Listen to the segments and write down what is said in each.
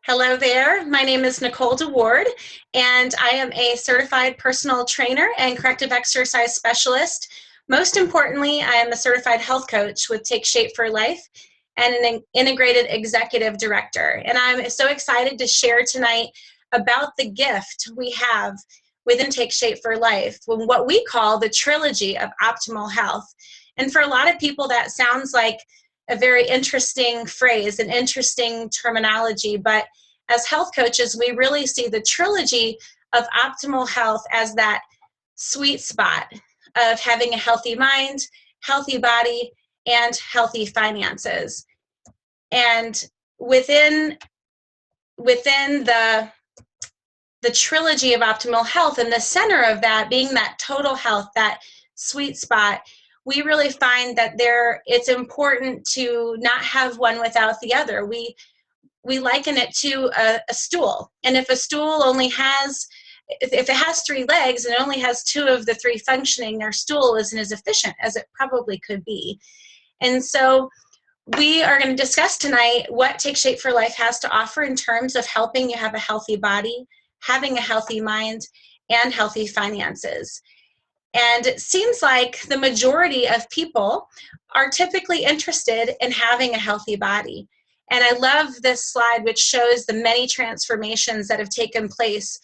Hello there. My name is Nicole DeWard, and I am a certified personal trainer and corrective exercise specialist. Most importantly, I am a certified health coach with Take Shape for Life and an integrated executive director. And I'm so excited to share tonight about the gift we have within Take Shape for Life, what we call the Trilogy of Optimal Health. And for a lot of people, that sounds like a very interesting phrase, an interesting terminology, but as health coaches, we really see the trilogy of optimal health as that sweet spot of having a healthy mind, healthy body, and healthy finances. And within the trilogy of optimal health, and the center of that being that total health, that sweet spot, we really find that it's important to not have one without the other. We liken it to a stool, and if a stool if it has three legs and only has two of the three functioning, our stool isn't as efficient as it probably could be. And so we are going to discuss tonight what Take Shape for Life has to offer in terms of helping you have a healthy body, having a healthy mind, and healthy finances. And it seems like the majority of people are typically interested in having a healthy body. And I love this slide, which shows the many transformations that have taken place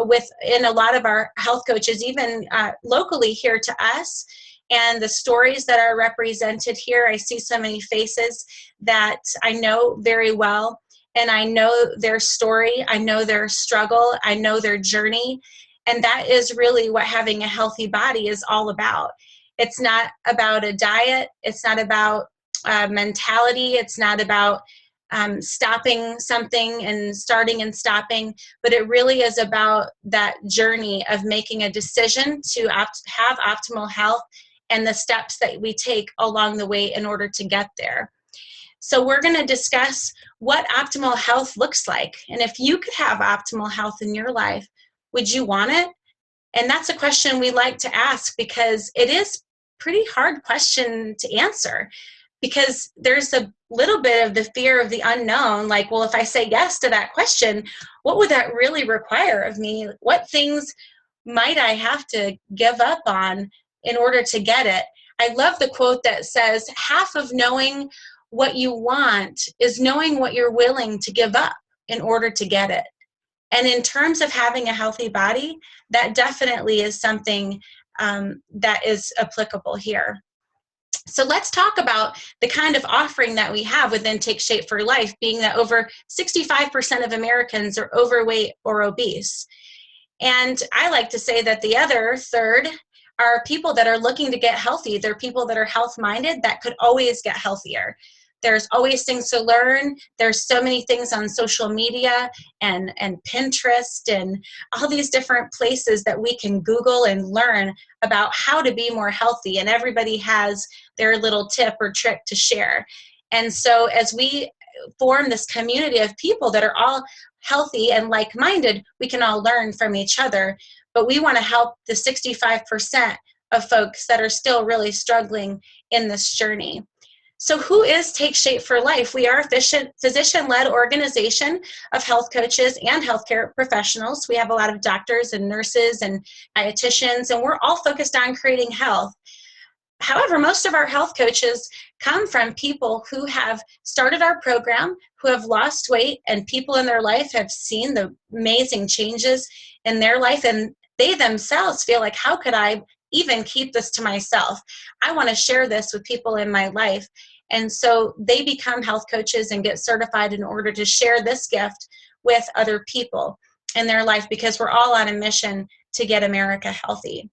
within a lot of our health coaches, even locally here to us, and the stories that are represented here. I see so many faces that I know very well, and I know their story, I know their struggle, I know their journey. And that is really what having a healthy body is all about. It's not about a diet. It's not about mentality. It's not about stopping something and starting and stopping, but it really is about that journey of making a decision to have optimal health and the steps that we take along the way in order to get there. So we're going to discuss what optimal health looks like. And if you could have optimal health in your life, would you want it? And that's a question we like to ask because it is a pretty hard question to answer, because there's a little bit of the fear of the unknown. Like, well, if I say yes to that question, what would that really require of me? What things might I have to give up on in order to get it? I love the quote that says, half of knowing what you want is knowing what you're willing to give up in order to get it. And in terms of having a healthy body, that definitely is something that is applicable here. So let's talk about the kind of offering that we have within Take Shape for Life, being that over 65% of Americans are overweight or obese. And I like to say that the other third are people that are looking to get healthy. They're people that are health-minded that could always get healthier. There's always things to learn. There's so many things on social media and Pinterest and all these different places that we can Google and learn about how to be more healthy. And everybody has their little tip or trick to share. And so as we form this community of people that are all healthy and like-minded, we can all learn from each other. But we want to help the 65% of folks that are still really struggling in this journey. So who is Take Shape for Life? We are a physician-led organization of health coaches and healthcare professionals. We have a lot of doctors and nurses and dietitians, and we're all focused on creating health. However, most of our health coaches come from people who have started our program, who have lost weight, and people in their life have seen the amazing changes in their life, and they themselves feel like, how could I even keep this to myself? I want to share this with people in my life. And so they become health coaches and get certified in order to share this gift with other people in their life, because we're all on a mission to get America healthy.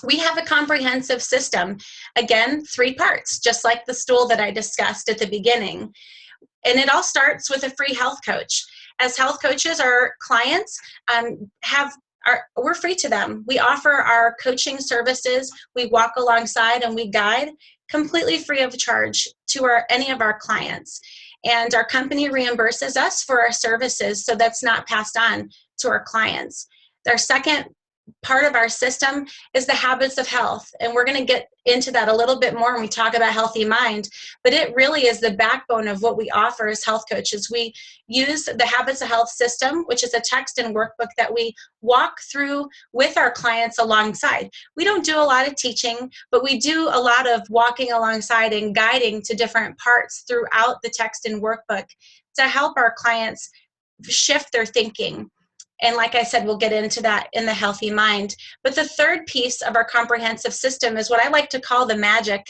We have a comprehensive system. Again, 3 parts, just like the stool that I discussed at the beginning. And it all starts with a free health coach. As health coaches, our clients we're free to them. We offer our coaching services. We walk alongside and we guide completely free of charge to any of our clients. And our company reimburses us for our services, so that's not passed on to our clients. Our second part of our system is the habits of health. And we're going to get into that a little bit more when we talk about healthy mind. But it really is the backbone of what we offer as health coaches. We use the habits of health system, which is a text and workbook that we walk through with our clients alongside. We don't do a lot of teaching, but we do a lot of walking alongside and guiding to different parts throughout the text and workbook to help our clients shift their thinking. And like I said, we'll get into that in the healthy mind. But the third piece of our comprehensive system is what I like to call the magic.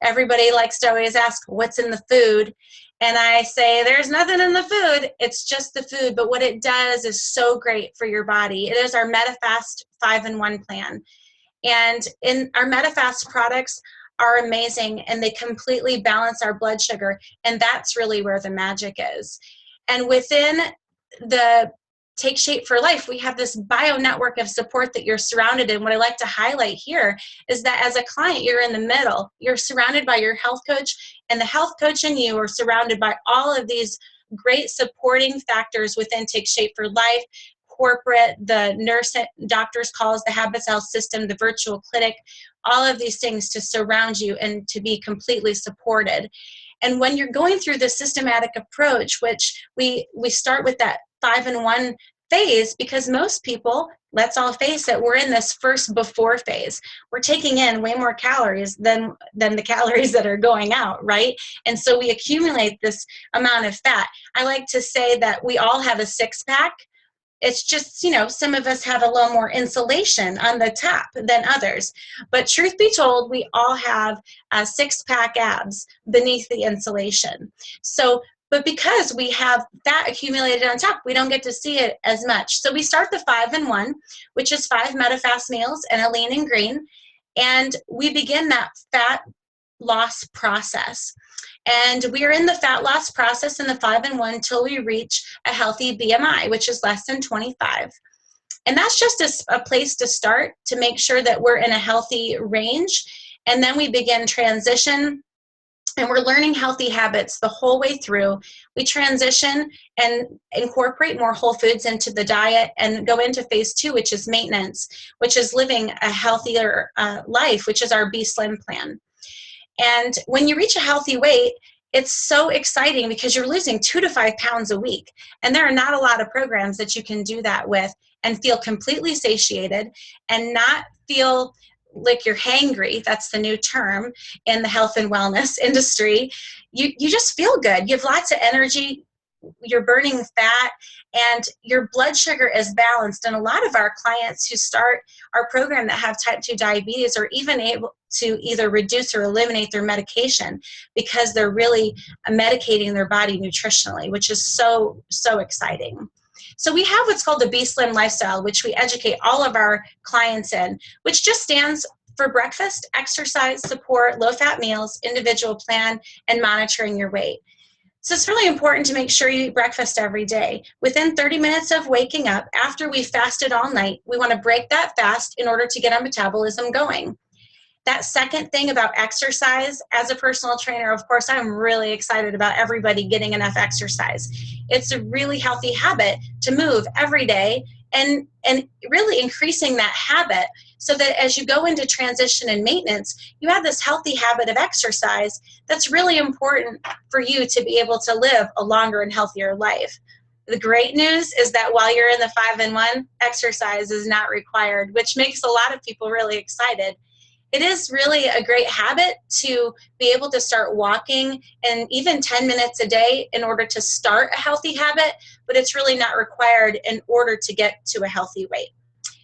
Everybody likes to always ask, what's in the food? And I say, there's nothing in the food. It's just the food. But what it does is so great for your body. It is our Medifast 5-in-1 plan. And in our Medifast products are amazing, and they completely balance our blood sugar. And that's really where the magic is. And within the Take Shape for Life, we have this bio network of support that you're surrounded in. What I like to highlight here is that as a client, you're in the middle. You're surrounded by your health coach, and the health coach and you are surrounded by all of these great supporting factors within Take Shape for Life, corporate, the nurse, doctor's calls, the habits health system, the virtual clinic, all of these things to surround you and to be completely supported. And when you're going through the systematic approach, which we start with that 5-in-1 phase, because most people, let's all face it, we're in this first before phase. We're taking in way more calories than the calories that are going out, right? And so we accumulate this amount of fat. I like to say that we all have a six-pack. It's just, some of us have a little more insulation on the top than others. But truth be told, we all have six-pack abs beneath the insulation. But because we have fat accumulated on top, we don't get to see it as much. So we start the 5-in-1, which is 5 Medifast meals and a lean and green. And we begin that fat loss process. And we are in the fat loss process in the 5-in-1 until we reach a healthy BMI, which is less than 25. And that's just a place to start to make sure that we're in a healthy range. And then we begin transition, and we're learning healthy habits the whole way through. We transition and incorporate more whole foods into the diet and go into phase 2, which is maintenance, which is living a healthier life, which is our Be Slim plan. And when you reach a healthy weight, it's so exciting because you're losing 2 to 5 pounds a week. And there are not a lot of programs that you can do that with and feel completely satiated and not feel like you're hangry. That's the new term in the health and wellness industry. You just feel good. You have lots of energy. You're burning fat, and your blood sugar is balanced. And a lot of our clients who start our program that have type 2 diabetes are even able to either reduce or eliminate their medication because they're really medicating their body nutritionally, which is so, so exciting. So we have what's called the Be Slim lifestyle, which we educate all of our clients in, which just stands for breakfast, exercise, support, low-fat meals, individual plan, and monitoring your weight. So it's really important to make sure you eat breakfast every day. Within 30 minutes of waking up, after we fasted all night, we want to break that fast in order to get our metabolism going. That second thing about exercise, as a personal trainer, of course, I'm really excited about everybody getting enough exercise. It's a really healthy habit to move every day and really increasing that habit so that as you go into transition and maintenance, you have this healthy habit of exercise that's really important for you to be able to live a longer and healthier life. The great news is that while you're in the 5-in-1, exercise is not required, which makes a lot of people really excited. It is really a great habit to be able to start walking and even 10 minutes a day in order to start a healthy habit, but it's really not required in order to get to a healthy weight.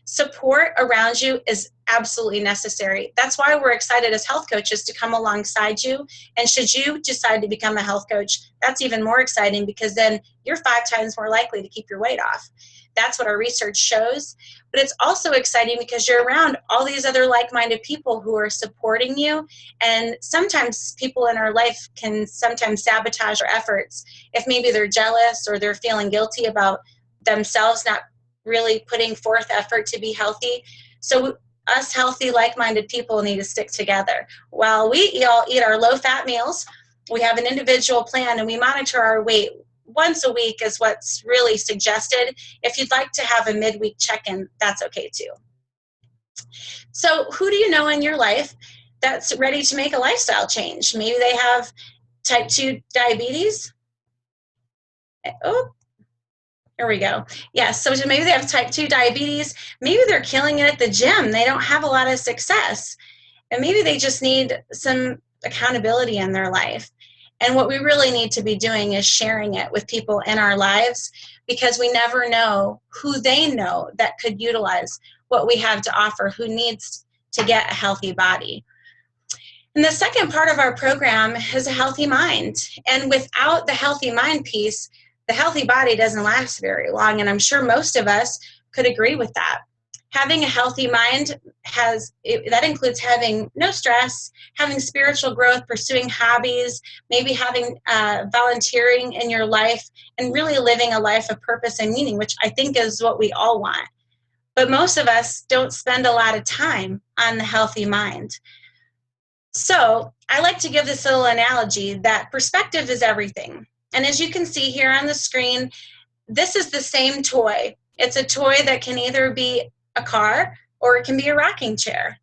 Support around you is absolutely necessary. That's why we're excited as health coaches to come alongside you. And should you decide to become a health coach, that's even more exciting because then you're 5 times more likely to keep your weight off. That's what our research shows. But it's also exciting because you're around all these other like-minded people who are supporting you. And sometimes people in our life can sometimes sabotage our efforts if maybe they're jealous or they're feeling guilty about themselves not really putting forth effort to be healthy. So us healthy, like-minded people need to stick together. While we all eat our low-fat meals, we have an individual plan and we monitor our weight once a week is what's really suggested. If you'd like to have a midweek check-in, that's okay too. So who do you know in your life that's ready to make a lifestyle change? Maybe they have type 2 diabetes. Oh, here we go. Yes, so maybe they have type 2 diabetes. Maybe they're killing it at the gym. They don't have a lot of success. And maybe they just need some accountability in their life. And what we really need to be doing is sharing it with people in our lives, because we never know who they know that could utilize what we have to offer, who needs to get a healthy body. And the second part of our program is a healthy mind. And without the healthy mind piece, the healthy body doesn't last very long. And I'm sure most of us could agree with that. Having a healthy mind that includes having no stress, having spiritual growth, pursuing hobbies, maybe having volunteering in your life, and really living a life of purpose and meaning, which I think is what we all want. But most of us don't spend a lot of time on the healthy mind. So I like to give this little analogy that perspective is everything. And as you can see here on the screen, this is the same toy. It's a toy that can either be a car or it can be a rocking chair.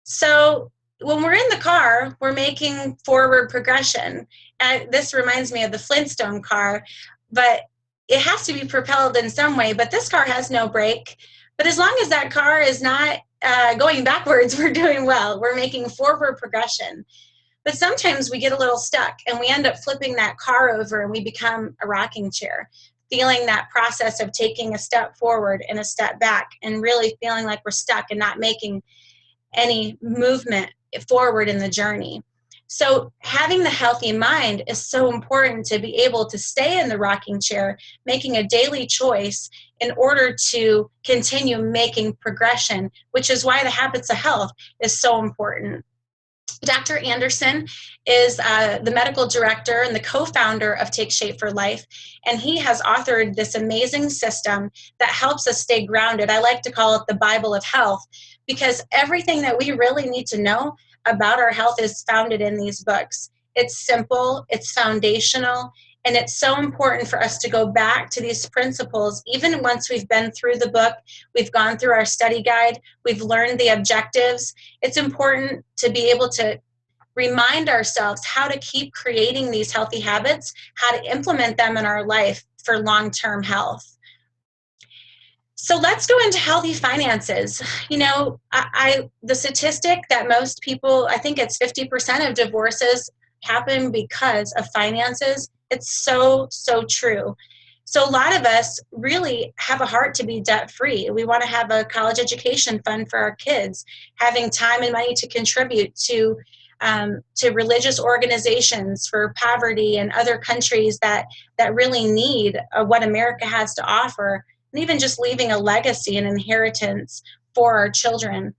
So when we're in the car, we're making forward progression. And this reminds me of the Flintstone car, but it has to be propelled in some way. But this car has no brake. But as long as that car is not going backwards, we're doing well. We're making forward progression. But sometimes we get a little stuck and we end up flipping that car over and we become a rocking chair, feeling that process of taking a step forward and a step back and really feeling like we're stuck and not making any movement forward in the journey. So having the healthy mind is so important to be able to stay in the rocking chair, making a daily choice in order to continue making progression, which is why the habits of health is so important. Dr. Anderson is the medical director and the co-founder of Take Shape for Life, and he has authored this amazing system that helps us stay grounded. I like to call it the Bible of health, because everything that we really need to know about our health is founded in these books. It's simple, it's foundational, and it's so important for us to go back to these principles even once we've been through the book, we've gone through our study guide, we've learned the objectives. It's important to be able to remind ourselves how to keep creating these healthy habits, how to implement them in our life for long-term health. So let's go into healthy finances. You know, the statistic that most people, I think it's 50% of divorces happen because of finances. It's so, so true. So a lot of us really have a heart to be debt-free. We want to have a college education fund for our kids, having time and money to contribute to religious organizations for poverty and other countries that really need what America has to offer, and even just leaving a legacy and inheritance for our children.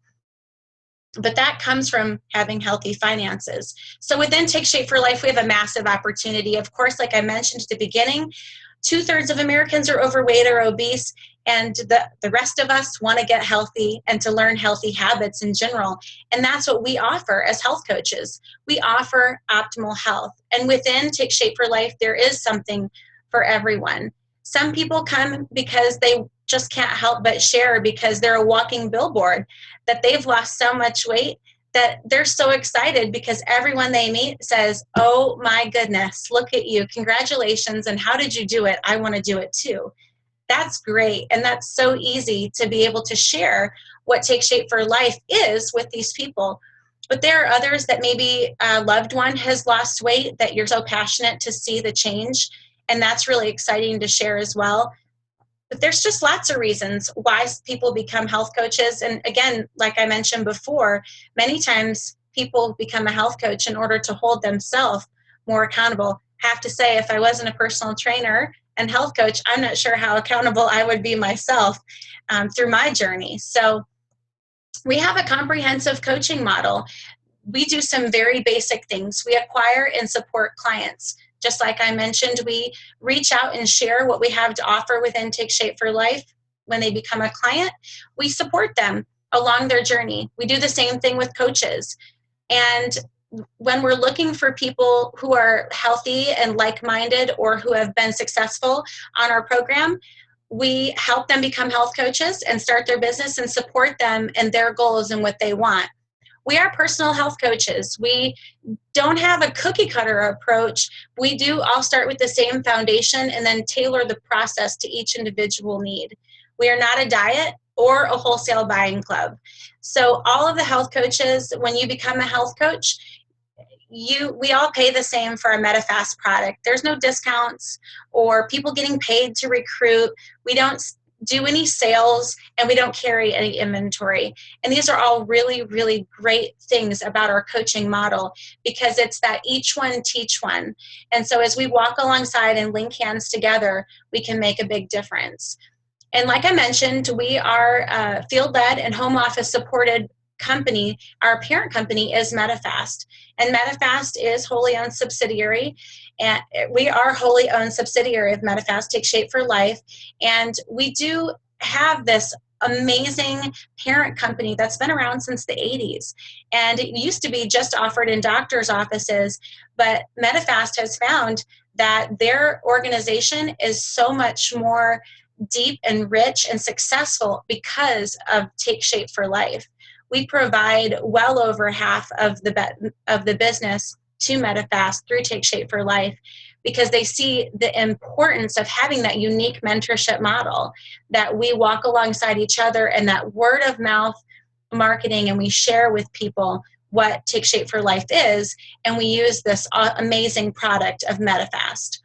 But that comes from having healthy finances. So within Take Shape for Life, we have a massive opportunity. Of course, like I mentioned at the beginning, 2/3 of Americans are overweight or obese, and the rest of us want to get healthy and to learn healthy habits in general. And that's what we offer as health coaches. We offer optimal health. And within Take Shape for Life, there is something for everyone. Some people come because they just can't help but share, because they're a walking billboard, that they've lost so much weight that they're so excited because everyone they meet says, "Oh my goodness, look at you, congratulations, and how did you do it? I want to do it too." That's great, and that's so easy to be able to share what Take Shape for Life is with these people. But there are others that maybe a loved one has lost weight, that you're so passionate to see the change, and that's really exciting to share as well. But there's just lots of reasons why people become health coaches. And again, like I mentioned before, many times people become a health coach in order to hold themselves more accountable. Have to say, if I wasn't a personal trainer and health coach, I'm not sure how accountable I would be myself through my journey. So we have a comprehensive coaching model. We do some very basic things. We acquire and support clients. Just like I mentioned, we reach out and share what we have to offer within Take Shape for Life. When they become a client, we support them along their journey. We do the same thing with coaches. And when we're looking for people who are healthy and like-minded or who have been successful on our program, We help them become health coaches and start their business and support them in their goals and what they want. We are personal health coaches. We don't have a cookie cutter approach. We do all start with the same foundation and then tailor the process to each individual need. We are not a diet or a wholesale buying club. So all of the health coaches, when you become a health coach, we all pay the same for a Medifast product. There's no discounts or people getting paid to recruit. We don't do any sales, and we don't carry any inventory. And these are all really, really great things about our coaching model, because it's that each one teach one. And so as we walk alongside and link hands together, we can make a big difference. And like I mentioned, we are a field-led and home office supported company. Our parent company is Medifast, and Medifast is wholly owned subsidiary, and we are wholly owned subsidiary of Medifast, Take Shape for Life. And we do have this amazing parent company that's been around since the 80s, and it used to be just offered in doctors' offices, but Medifast has found that their organization is so much more deep and rich and successful because of Take Shape for Life. We provide well over half of the business to Medifast through Take Shape for Life, because they see the importance of having that unique mentorship model, that we walk alongside each other and that word of mouth marketing, and we share with people what Take Shape for Life is, and we use this amazing product of Medifast.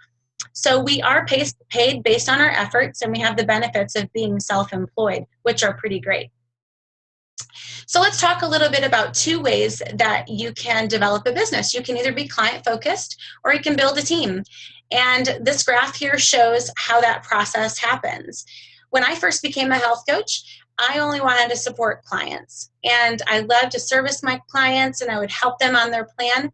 So we are paid based on our efforts, and we have the benefits of being self-employed, which are pretty great. So let's talk a little bit about two ways that you can develop a business. You can either be client-focused or you can build a team. And this graph here shows how that process happens. When I first became a health coach, I only wanted to support clients. And I loved to service my clients, and I would help them on their plan.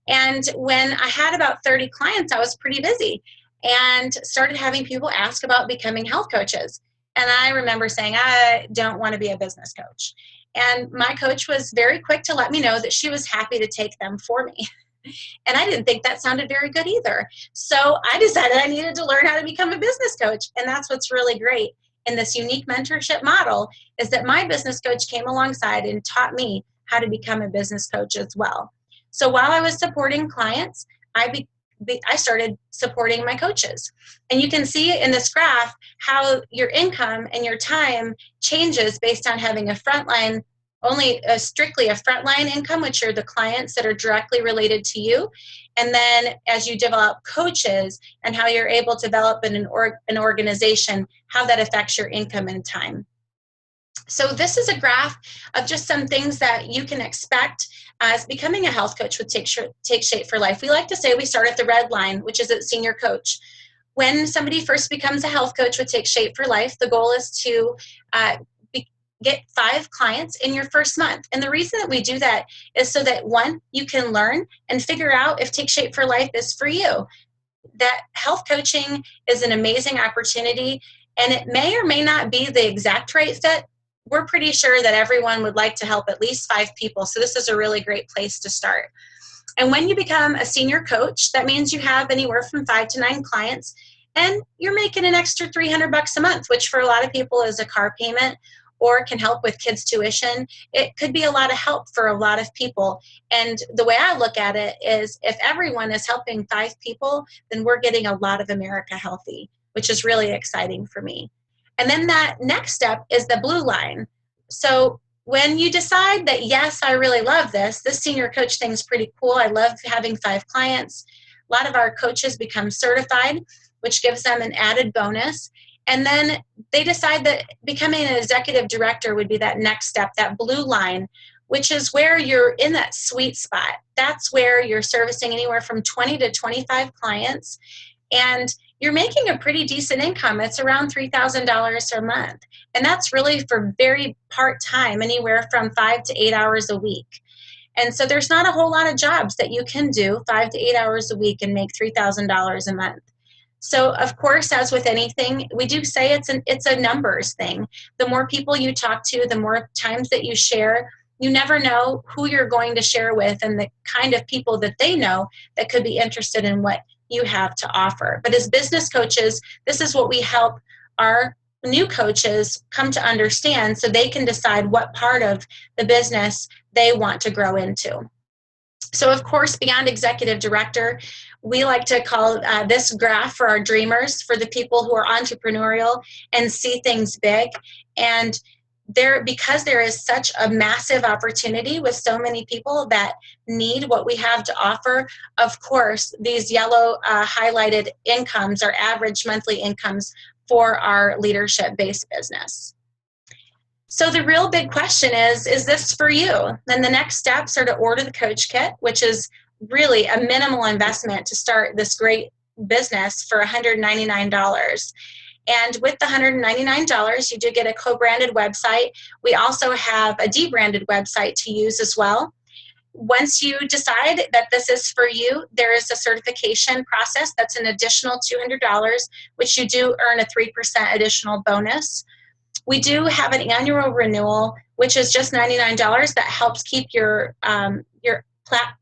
And when I had about 30 clients, I was pretty busy and started having people ask about becoming health coaches. And I remember saying, I don't want to be a business coach. And my coach was very quick to let me know that she was happy to take them for me. And I didn't think that sounded very good either. So I decided I needed to learn how to become a business coach. And that's what's really great in this unique mentorship model, is that my business coach came alongside and taught me how to become a business coach as well. So while I was supporting clients, I started supporting my coaches. And you can see in this graph how your income and your time changes based on having a frontline, strictly a frontline income, which are the clients that are directly related to you. And then as you develop coaches and how you're able to develop an organization, how that affects your income and time. So this is a graph of just some things that you can expect as becoming a health coach with Take Shape for Life. We like to say we start at the red line, which is at senior coach. When somebody first becomes a health coach with Take Shape for Life, the goal is to get 5 clients in your first month. And the reason that we do that is so that, one, you can learn and figure out if Take Shape for Life is for you. That health coaching is an amazing opportunity, and it may or may not be the exact right fit. We're pretty sure that everyone would like to help at least 5 people. So this is a really great place to start. And when you become a senior coach, that means you have anywhere from 5 to 9 clients, and you're making an extra $300 a month, which for a lot of people is a car payment or can help with kids' tuition. It could be a lot of help for a lot of people. And the way I look at it is, if everyone is helping 5 people, then we're getting a lot of America healthy, which is really exciting for me. And then that next step is the blue line. So when you decide that, yes, I really love this senior coach thing is pretty cool. I love having 5 clients. A lot of our coaches become certified, which gives them an added bonus. And then they decide that becoming an executive director would be that next step, that blue line, which is where you're in that sweet spot. That's where you're servicing anywhere from 20 to 25 clients. And you're making a pretty decent income. It's around $3,000 a month. And that's really for very part-time, anywhere from 5 to 8 hours a week. And so there's not a whole lot of jobs that you can do 5 to 8 hours a week and make $3,000 a month. So of course, as with anything, we do say it's a numbers thing. The more people you talk to, the more times that you share, you never know who you're going to share with and the kind of people that they know that could be interested in what you have to offer. But as business coaches, this is what we help our new coaches come to understand so they can decide what part of the business they want to grow into. So, of course, beyond executive director, we like to call this graph for our dreamers, for the people who are entrepreneurial and see things big. And because there is such a massive opportunity with so many people that need what we have to offer, of course, these yellow highlighted incomes are average monthly incomes for our leadership-based business. So the real big question is this for you? Then the next steps are to order the coach kit, which is really a minimal investment to start this great business for $199. And with the $199, you do get a co-branded website. We also have a debranded website to use as well. Once you decide that this is for you, there is a certification process that's an additional $200, which you do earn a 3% additional bonus. We do have an annual renewal, which is just $99 that helps keep your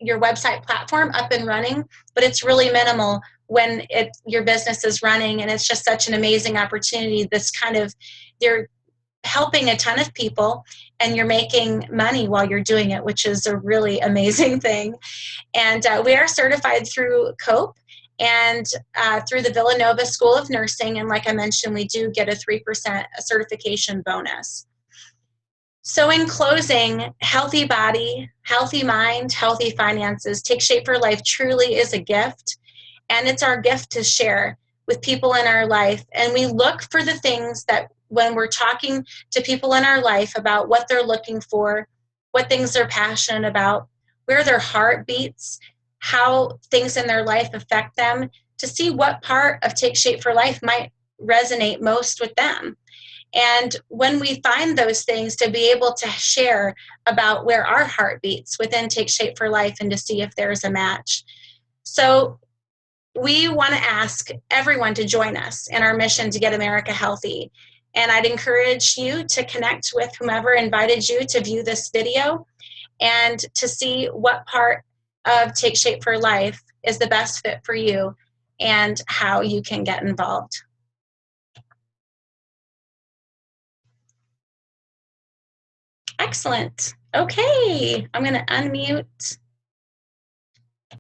website platform up and running, but it's really minimal when your business is running, and it's just such an amazing opportunity. You're helping a ton of people and you're making money while you're doing it, which is a really amazing thing. And we are certified through COPE and through the Villanova School of Nursing. And like I mentioned, we do get a 3% certification bonus. So in closing, healthy body, healthy mind, healthy finances, Take Shape for Life truly is a gift. And it's our gift to share with people in our life. And we look for the things that when we're talking to people in our life about what they're looking for, what things they're passionate about, where their heart beats, how things in their life affect them, to see what part of Take Shape for Life might resonate most with them. And when we find those things, to be able to share about where our heart beats within Take Shape for Life and to see if there's a match. So we want to ask everyone to join us in our mission to get America healthy. And I'd encourage you to connect with whomever invited you to view this video and to see what part of Take Shape for Life is the best fit for you and how you can get involved. Excellent. Okay, I'm going to unmute